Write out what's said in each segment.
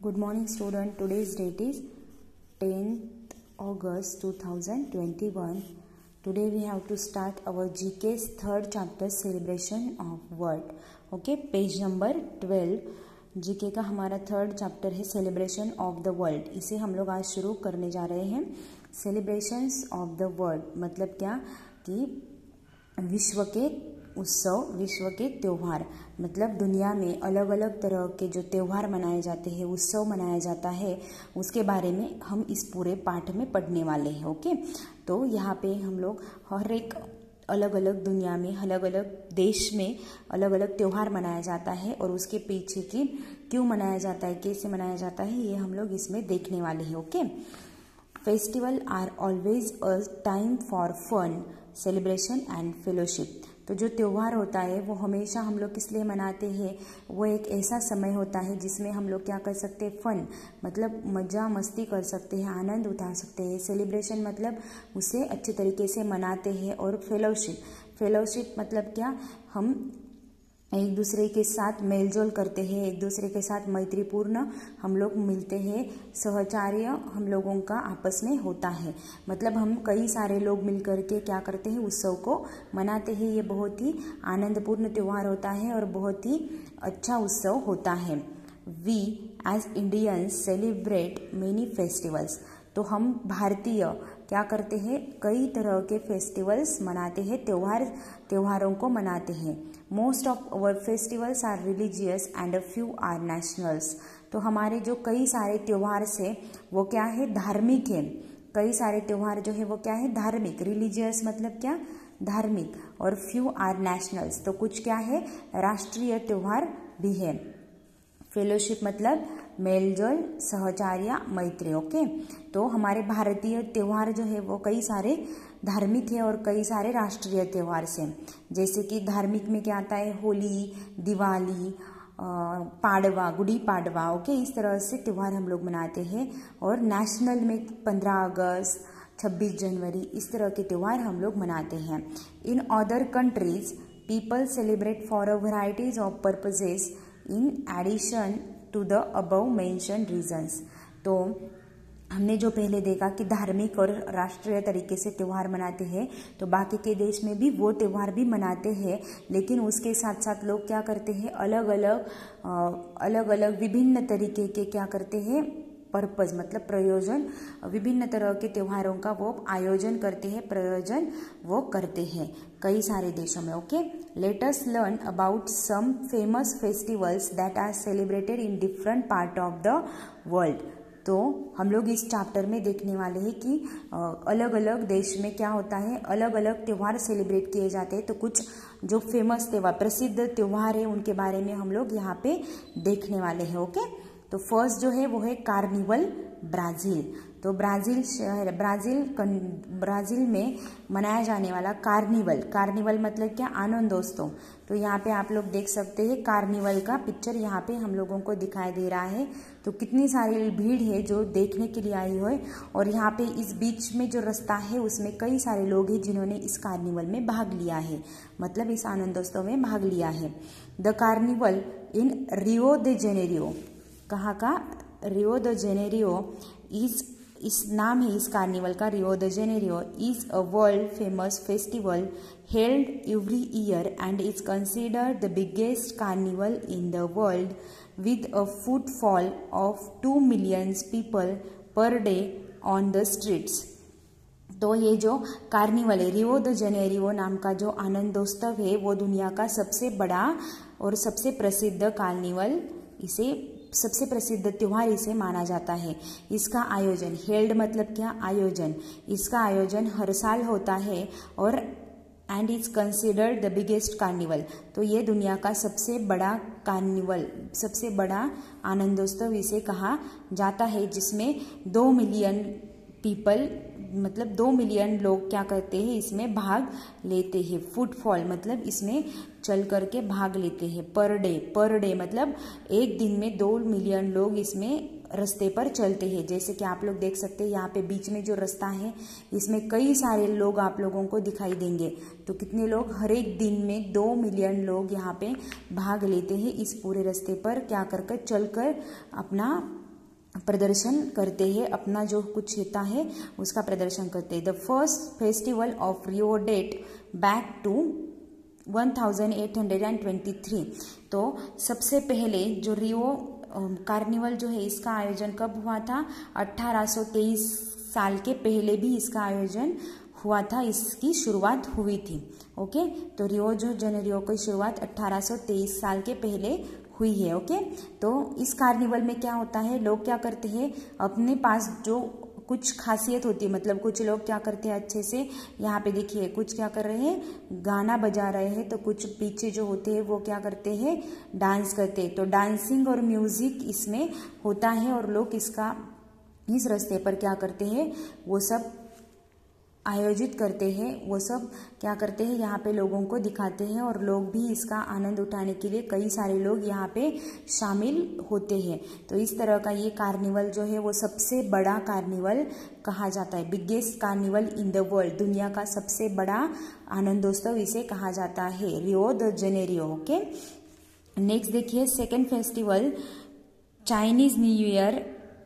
Good morning student. Today's date is 10th August 2021. Today we have to start our GK's third chapter celebration of world. Okay, page number 12. GK का हमारा third chapter है celebration of the world. इसे हम लोग आज शुरू करने जा रहे हैं. सेलिब्रेशंस ऑफ द वर्ल्ड मतलब क्या कि विश्व के उत्सव, विश्व के त्यौहार. मतलब दुनिया में अलग अलग तरह के जो त्यौहार मनाए जाते हैं, उत्सव मनाया जाता है, उसके बारे में हम इस पूरे पाठ में पढ़ने वाले हैं. ओके, तो यहाँ पे हम लोग हर एक अलग अलग दुनिया में, अलग अलग देश में अलग अलग त्यौहार मनाया जाता है और उसके पीछे की क्यों मनाया जाता है, कैसे मनाया जाता है, ये हम लोग इसमें देखने वाले हैं. Okay, festival are always a time for fun, celebration and fellowship. तो जो त्यौहार होता है वो हमेशा हम लोग किस लिए मनाते हैं, वो एक ऐसा समय होता है जिसमें हम लोग क्या कर सकते हैं, फन मतलब मज़ा मस्ती कर सकते हैं, आनंद उठा सकते हैं. सेलिब्रेशन मतलब उसे अच्छे तरीके से मनाते हैं. और फेलोशिप मतलब क्या, हम एक दूसरे के साथ मेलजोल करते हैं, एक दूसरे के साथ मैत्रीपूर्ण हम लोग मिलते हैं, सहचार्य हम लोगों का आपस में होता है. मतलब हम कई सारे लोग मिलकर के क्या करते हैं, उत्सव को मनाते हैं. ये बहुत ही आनंदपूर्ण त्यौहार होता है और बहुत ही अच्छा उत्सव होता है. We as Indians celebrate many festivals. तो हम भारतीय क्या करते हैं, कई तरह के फेस्टिवल्स मनाते हैं, त्योहारों को मनाते हैं. Most of our festivals are religious and a few are nationals. तो हमारे जो कई सारे त्यौहार से वो क्या है, धार्मिक है. कई सारे त्यौहार जो है वो क्या है, धार्मिक. रिलीजियस मतलब क्या, धार्मिक. और फ्यू आर नेशनल्स, तो कुछ क्या है, राष्ट्रीय त्यौहार भी है. फेलोशिप मतलब मेलजोल, सहचार्य, मैत्री. ओके, तो हमारे भारतीय त्यौहार जो है वो कई सारे धार्मिक है और कई सारे राष्ट्रीय त्यौहार से. जैसे कि धार्मिक में क्या आता है, होली, दिवाली, पाडवा, गुड़ी पाडवा. ओके, इस तरह से त्यौहार हम लोग मनाते हैं. और नेशनल में 15 अगस्त, 26 जनवरी, इस तरह के त्यौहार हम लोग मनाते हैं. In other countries people celebrate for a varieties of purposes in addition to the above mention reasons. तो हमने जो पहले देखा कि धार्मिक और राष्ट्रीय तरीके से त्यौहार मनाते हैं, तो बाकी के देश में भी वो त्यौहार भी मनाते हैं. लेकिन उसके साथ साथ लोग क्या करते हैं, अलग अलग विभिन्न तरीके के क्या करते हैं, पर्पस मतलब प्रयोजन, विभिन्न तरह के त्यौहारों का वो आयोजन करते हैं, प्रयोजन वो करते हैं कई सारे देशों में. Okay, let us learn about some famous festivals that are celebrated in different part of the world. तो हम लोग इस चैप्टर में देखने वाले हैं कि अलग अलग देश में क्या होता है, अलग अलग त्यौहार सेलिब्रेट किए जाते हैं. तो कुछ जो फेमस त्यौहार, प्रसिद्ध त्यौहार है, उनके बारे में हम लोग यहाँ पे देखने वाले हैं. ओके, तो फर्स्ट जो है वो है कार्निवल, ब्राज़ील. तो ब्राज़ील में मनाया जाने वाला कार्निवल मतलब क्या, आनंदोत्सव. तो यहाँ पे आप लोग देख सकते हैं कार्निवल का पिक्चर यहाँ पे हम लोगों को दिखाई दे रहा है. तो कितनी सारी भीड़ है जो देखने के लिए आई है. और यहाँ पे इस बीच में जो रास्ता है उसमें कई सारे लोग हैं जिन्होंने इस कार्निवल में भाग लिया है, मतलब इस आनंदोत्सव में भाग लिया है. The carnival in Rio they Janeiro. कहाँ का, रियो द जेनेरियो इस नाम है इस कार्निवल का, रियो de Janeiro is a world famous festival held every year and is considered the biggest carnival in the world with a footfall of 2 million people per day on the streets. तो ये जो carnival है, Rio de Janeiro नाम का जो आनंदोत्सव है, वो दुनिया का सबसे बड़ा और सबसे प्रसिद्ध कार्निवल, इसे सबसे प्रसिद्ध त्यौहार इसे माना जाता है. इसका आयोजन, हेल्ड मतलब क्या, आयोजन. इसका आयोजन हर साल होता है और and is considered the biggest carnival. तो ये दुनिया का सबसे बड़ा कार्निवल, सबसे बड़ा आनंदोत्सव इसे कहा जाता है, जिसमें 2 मिलियन पीपल मतलब 2 मिलियन लोग क्या करते हैं, इसमें भाग लेते हैं. फुटफॉल मतलब इसमें चल करके भाग लेते हैं. पर डे मतलब एक दिन में 2 मिलियन लोग इसमें रास्ते पर चलते हैं. जैसे कि आप लोग देख सकते हैं यहाँ पे बीच में जो रास्ता है इसमें कई सारे लोग आप लोगों को दिखाई देंगे. तो कितने लोग, हर एक दिन में 2 मिलियन लोग यहाँ पे भाग लेते हैं इस पूरे रास्ते पर, क्या कर चल कर अपना प्रदर्शन करते हैं, अपना जो कुछ होता है उसका प्रदर्शन करते हैं। The first festival of Rio date back to 1823। तो सबसे पहले जो रियो कार्निवल जो है इसका आयोजन कब हुआ था? 1823 साल के पहले भी इसका आयोजन हुआ था, इसकी शुरुआत हुई थी। ओके, तो रियो की शुरुआत 1823 साल के पहले हुई है। ओके, तो इस कार्निवल में क्या होता है, लोग क्या करते हैं, अपने पास जो कुछ खासियत होती है, मतलब कुछ लोग क्या करते हैं अच्छे से, यहाँ पे देखिए कुछ क्या कर रहे हैं, गाना बजा रहे हैं, तो कुछ पीछे जो होते हैं वो क्या करते हैं, डांस करते हैं। तो डांसिंग और म्यूजिक इसमें होता है और लोग इस रास्ते पर क्या करते हैं, वो सब आयोजित करते हैं, वो सब क्या करते हैं, यहाँ पे लोगों को दिखाते हैं और लोग भी इसका आनंद उठाने के लिए कई सारे लोग यहाँ पे शामिल होते हैं। तो इस तरह का ये कार्निवल जो है वो सबसे बड़ा कार्निवल कहा जाता है, biggest carnival in the world, दुनिया का सबसे बड़ा आनंदोत्सव इसे कहा जाता है, Rio de Janeiro. Okay, next देखिए second festival, Chinese New Year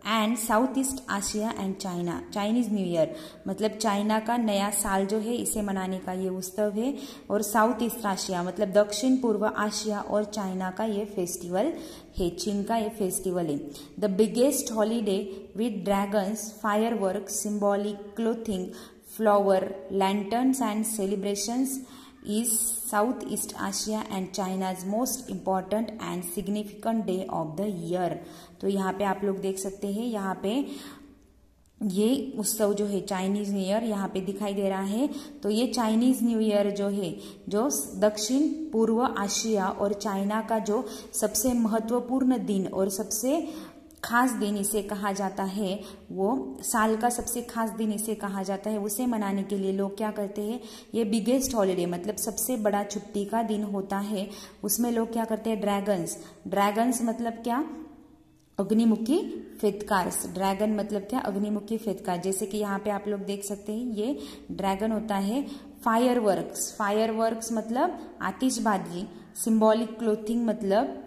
and South East Asia and China. Chinese New Year मतलब चाइना का नया साल जो है इसे मनाने का ये उत्सव है, और साउथ ईस्ट आशिया मतलब दक्षिण पूर्व आशिया और चाइना का ये फेस्टिवल है, चीन का ये फेस्टिवल है। The biggest holiday with dragons, firework, symbolic clothing, flower, lanterns and celebrations is Southeast Asia and China's most important and significant day of the year। तो यहाँ पे आप लोग देख सकते हैं, यहाँ पे ये उत्सव जो है चाइनीज न्यू ईयर यहाँ पे दिखाई दे रहा है। तो ये चाइनीज न्यू ईयर जो है, जो दक्षिण पूर्व आशिया और चाइना का जो सबसे महत्वपूर्ण दिन और सबसे खास दिन इसे कहा जाता है, वो साल का सबसे खास दिन इसे कहा जाता है, उसे मनाने के लिए लोग क्या करते हैं, ये बिगेस्ट हॉलीडे मतलब सबसे बड़ा छुट्टी का दिन होता है, उसमें लोग क्या करते हैं, ड्रैगन्स मतलब क्या, अग्निमुखी फेतकार। ड्रैगन मतलब क्या, अग्निमुखी फेतकार। जैसे कि यहाँ पे आप लोग देख सकते हैं ये ड्रैगन होता है। फायरवर्क्स मतलब आतिशबाजी। सिंबॉलिक क्लोथिंग मतलब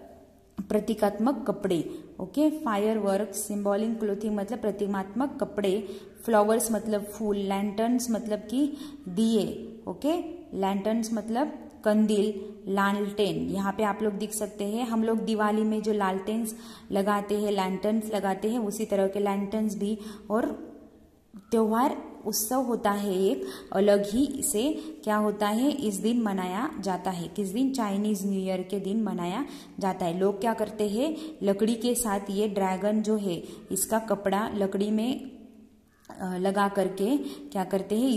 प्रतीकात्मक कपड़े। ओके, फायरवर्क्स, सिंबॉलिक क्लोथिंग मतलब प्रतीकात्मक कपड़े, फ्लावर्स मतलब फूल, लैंटर्न्स मतलब कि दिए। ओके, लैंटर्न्स मतलब कंदील, लालटेन यहाँ पे आप लोग दिख सकते हैं। हम लोग दिवाली में जो लालटेन्स लगाते हैं, लैंटर्न्स लगाते हैं, उसी तरह के लैंटर्न्स भी, और त्योहार उत्सव होता है एक अलग ही, इसे क्या होता है, इस दिन मनाया जाता है। किस दिन? चाइनीज न्यू ईयर के दिन मनाया जाता है। लोग क्या करते हैं, लकड़ी के साथ ये ड्रैगन जो है इसका कपड़ा लकड़ी में लगा करके क्या करते हैं,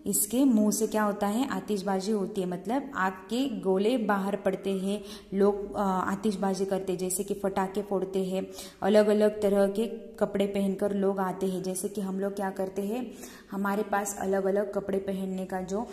इसके मुंह से क्या होता है, आतिशबाजी होती है, मतलब आग के गोले बाहर पड़ते हैं, लोग आतिशबाजी करते हैं, जैसे कि फटाके फोड़ते हैं, अलग अलग तरह के कपड़े पहनकर लोग आते हैं। जैसे कि हम लोग क्या करते हैं, हमारे पास अलग अलग कपड़े पहनने का जो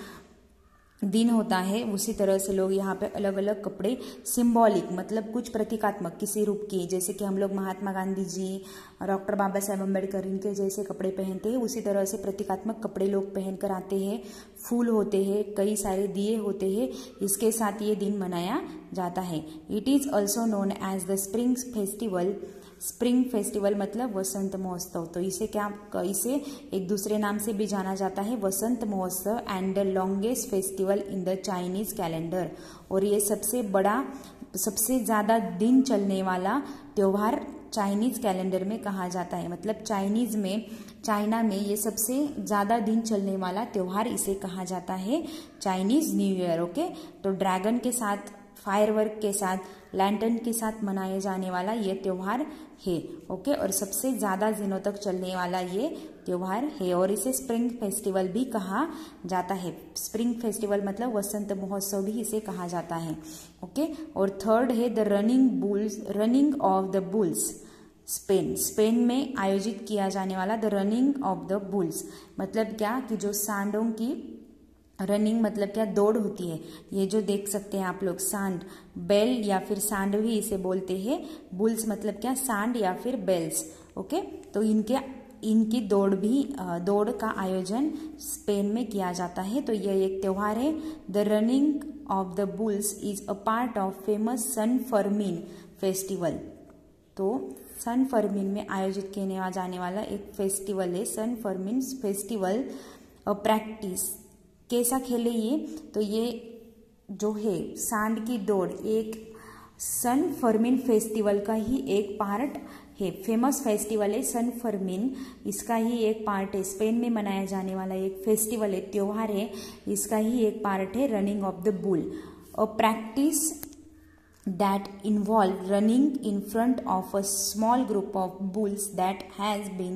दिन होता है, उसी तरह से लोग यहाँ पे अलग अलग कपड़े, सिंबॉलिक मतलब कुछ प्रतीकात्मक किसी रूप की, जैसे कि हम लोग महात्मा गांधी जी, डॉक्टर बाबा साहेब अम्बेडकर इनके जैसे कपड़े पहनते हैं, उसी तरह से प्रतीकात्मक कपड़े लोग पहन कर आते हैं। फूल होते हैं, कई सारे दिए होते हैं, इसके साथ ये दिन मनाया जाता है। It is also known as the spring festival. Spring festival मतलब वसंत महोत्सव। तो इसे एक दूसरे नाम से भी जाना जाता है, वसंत महोत्सव, and the longest festival in the Chinese calendar. और ये सबसे ज्यादा दिन चलने वाला त्योहार चाइनीज कैलेंडर में कहा जाता है। मतलब चाइना में ये सबसे ज्यादा दिन चलने वाला त्योहार इसे कहा जाता है चाइनीज न्यू ईयर। ओके, तो ड्रैगन के साथ, फायरवर्क के साथ, लैंटर्न के साथ मनाए जाने वाला ये त्योहार है। ओके, और सबसे ज्यादा दिनों तक चलने वाला ये त्योहार है, और इसे स्प्रिंग फेस्टिवल भी कहा जाता है। स्प्रिंग फेस्टिवल मतलब वसंत महोत्सव भी इसे कहा जाता है। ओके, और थर्ड है the running of the bulls. Spain में आयोजित किया जाने वाला the running of the bulls मतलब क्या, कि जो सांडों की रनिंग मतलब क्या, दौड़ होती है। ये जो देख सकते हैं आप लोग, सांड, बेल या फिर सांड भी इसे बोलते हैं। बुल्स मतलब क्या, सांड या फिर बेल्स। ओके, तो इनकी दौड़ का आयोजन स्पेन में किया जाता है। तो यह एक त्योहार है। The running of the bulls is a part of famous San Fermin festival. तो सन फर्मिन में आयोजित किया जाने वाला एक फेस्टिवल है, सन फर्मिन फेस्टिवल प्रैक्टिस। कैसा खेल है ये? तो ये जो है सांड की दौड़ एक सन फर्मिन फेस्टिवल का ही एक पार्ट है, फेमस फेस्टिवल है सन फर्मिन, इसका ही एक पार्ट है। स्पेन में मनाया जाने वाला एक फेस्टिवल है, त्योहार है, इसका ही एक पार्ट है running of the bull, a practice that involve running in front of a small group of bulls that has been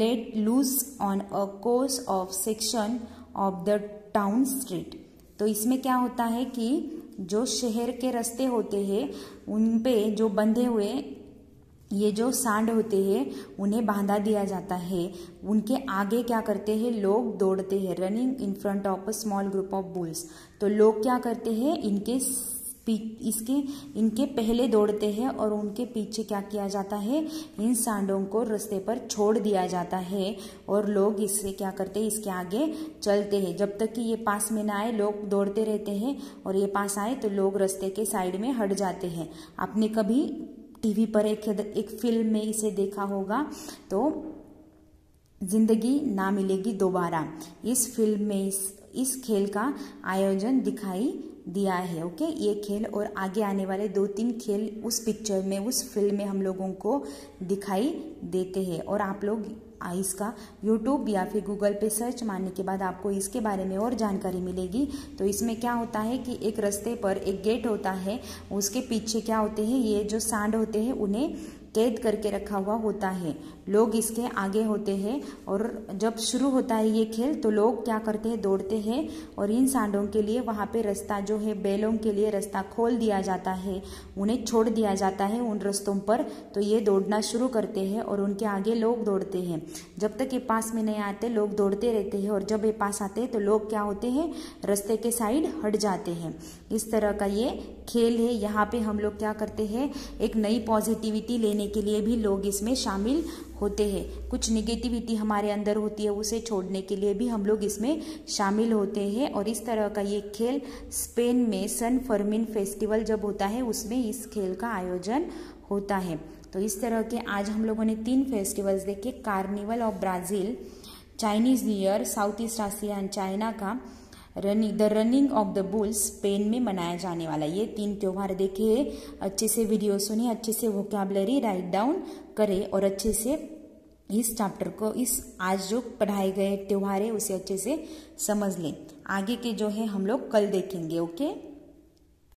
let loose on a course of section of the town street। तो इसमें क्या होता है कि जो शहर के रास्ते होते हैं उन पे जो बंधे हुए ये जो सांड होते हैं उन्हें बांधा दिया जाता है, उनके आगे क्या करते हैं लोग दौड़ते हैं, running in front of a small group of bulls. तो लोग क्या करते हैं इनके पहले दौड़ते हैं और उनके पीछे क्या किया जाता है, इन सांडों को रास्ते पर छोड़ दिया जाता है और लोग इससे क्या करते हैं इसके आगे चलते हैं जब तक कि ये पास में ना आए। लोग दौड़ते रहते हैं और ये पास आए तो लोग रास्ते के साइड में हट जाते हैं। आपने कभी टीवी पर एक फिल्म में इसे देखा होगा, तो जिंदगी ना मिलेगी दोबारा, इस फिल्म में इस खेल का आयोजन दिखाई दिया है। ओके, ये खेल और आगे आने वाले 2-3 खेल उस पिक्चर में, उस फिल्म में हम लोगों को दिखाई देते हैं। और आप लोग इसका यूट्यूब या फिर गूगल पे सर्च मारने के बाद आपको इसके बारे में और जानकारी मिलेगी। तो इसमें क्या होता है कि एक रास्ते पर एक गेट होता है, उसके पीछे क्या होते हैं ये जो सांड होते हैं उन्हें कैद करके रखा हुआ होता है, लोग इसके आगे होते हैं। और जब शुरू होता है ये खेल तो लोग क्या करते हैं दौड़ते हैं और इन सांडों के लिए वहाँ पे रास्ता जो है बैलों के लिए रास्ता खोल दिया जाता है, उन्हें छोड़ दिया जाता है उन रास्तों पर। तो ये दौड़ना शुरू करते हैं और उनके आगे लोग दौड़ते हैं, जब तक ये पास में नहीं आते लोग दौड़ते रहते हैं और जब ये पास आते हैं तो लोग क्या होते हैं रास्ते के साइड हट जाते हैं। इस तरह का ये खेल है। यहाँ पे हम लोग क्या करते हैं एक नई पॉजिटिविटी लेने के लिए भी लोग इसमें शामिल होते हैं, कुछ निगेटिविटी हमारे अंदर होती है उसे छोड़ने के लिए भी हम लोग इसमें शामिल होते हैं। और इस तरह का ये खेल स्पेन में सन फर्मिन फेस्टिवल जब होता है उसमें इस खेल का आयोजन होता है। तो इस तरह के आज हम लोगों ने 3 फेस्टिवल्स देखे, carnival of Brazil, Chinese New Year, South East Asia and China का the running of the bulls Spain में मनाया जाने वाला। ये 3 त्योहार देखे, अच्छे से वीडियो सुने, अच्छे से वोकैबुलरी राइट डाउन करें और अच्छे से इस चैप्टर को, इस आज जो पढ़ाए गए त्योहार है उसे अच्छे से समझ लें। आगे के जो है हम लोग कल देखेंगे। ओके।